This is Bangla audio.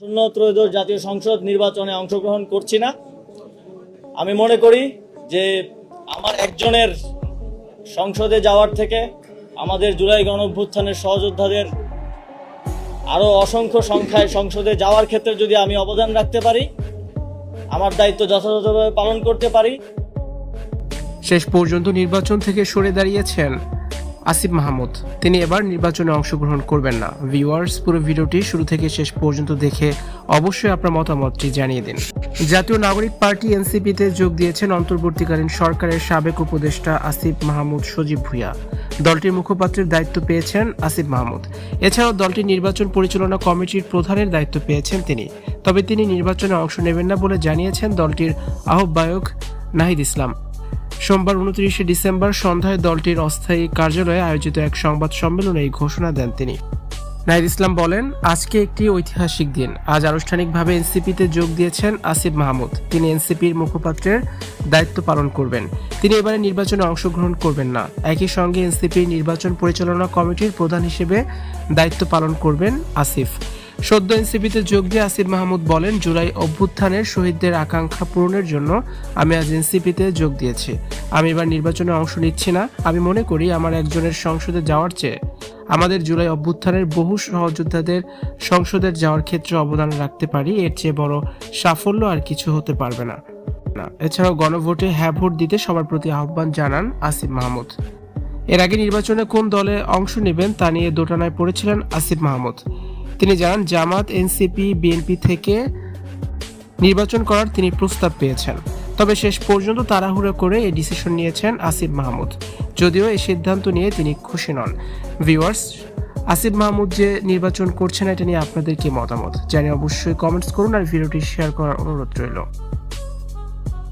আসন্ন ত্রয়োদশ জাতীয় সংসদ নির্বাচনে অংশগ্রহণ করছি না। আমি মনে করি যে আমার একজনের সংসদে যাওয়ার থেকে আমাদের জুলাই গণঅভ্যুত্থানের সহযোদ্ধাদের আরো অসংখ্য সংখ্যায় সংসদে যাওয়ার ক্ষেত্রে যদি আমি অবদান রাখতে পারি, আমার দায়িত্ব যথাযথভাবে পালন করতে পারি। শেষ পর্যন্ত নির্বাচন থেকে সরে দাঁড়িয়েছেন আসিফ মাহমুদ। তিনি এবার নির্বাচনে অংশগ্রহণ করবেন না। ভিউয়ার্স, পুরো ভিডিওটি শুরু থেকে শেষ পর্যন্ত দেখে অবশ্যই আপনার মতামতটি জানিয়ে দিন। জাতীয় নাগরিক পার্টি এনসিপিতে যোগ দিয়েছেন অন্তর্বর্তীকালীন সরকারের সাবেক উপদেষ্টা আসিফ মাহমুদ সজীব ভুঁইয়া। দলটির মুখপাত্রের দায়িত্ব পেয়েছেন আসিফ মাহমুদ। এছাড়াও দলটির নির্বাচন পরিচালনা কমিটির প্রধানের দায়িত্ব পেয়েছেন তিনি। তবে তিনি নির্বাচনে অংশ নেবেন না বলে জানিয়েছেন দলটির আহ্বায়ক নাহিদ ইসলাম। সোমবার 29 ডিসেম্বর সন্ধ্যায় দলটির অস্থায়ী কার্যালয়ে আয়োজিত এক সংবাদ সম্মেলনে এই ঘোষণা দেন তিনি। নাহিদ ইসলাম বলেন, আজকে একটি ঐতিহাসিক দিন। আজ আনুষ্ঠানিকভাবে এনসিপিতে যোগ দিয়েছেন আসিফ মাহমুদ। তিনি এনসিপির মুখপাত্রের দায়িত্ব পালন করবেন। তিনি এবারে নির্বাচনে অংশগ্রহণ করবেন না। একই সঙ্গে এনসিপির নির্বাচন পরিচালনা কমিটির প্রধান হিসেবে দায়িত্ব পালন করবেন আসিফ। সদ্য এনসিপিতে যোগ দিয়ে আসিফ মাহমুদ বলেন, জুলাই অভ্যুত্থানের শহীদদের আকাঙ্ক্ষা পূরণের জন্য আমি আজ এনসিপিতে যোগ দিয়েছি। আমি এবার নির্বাচনে অংশ নিচ্ছি না। আমি মনে করি আমার একজনের সংসদে যাওয়ার চেয়ে আমাদের জুলাই অভ্যুত্থানের বহু সহযোদ্ধাদের সংসদে যাওয়ার ক্ষেত্রে অবদান রাখতে পারি। এর চেয়ে বড় সাফল্য আর কিছু হতে পারবে না। এছাড়াও গণভোটে হ্যাঁ ভোট দিতে সবার প্রতি আহ্বান জানান আসিফ মাহমুদ। এর আগে নির্বাচনে কোন দলে অংশ নেবেন তা নিয়ে দোটানায় পড়েছিলেন আসিফ মাহমুদ। তিনি জানান, জামাত, এনসিপি, বিএনপি থেকে নির্বাচন করার তিনি প্রস্তাব পেয়েছেন। তবে শেষ পর্যন্ত তাড়াহুড়ো করে এই ডিসিশন নিয়েছেন আসিফ মাহমুদ। যদিও এই সিদ্ধান্ত নিয়ে তিনি খুশি নন। ভিউয়ার্স, আসিফ মাহমুদ যে নির্বাচন করছেন এটা নিয়ে আপনাদের কি মতামত জানিয়ে অবশ্যই কমেন্টস করুন আর ভিডিওটি শেয়ার করার অনুরোধ রইল।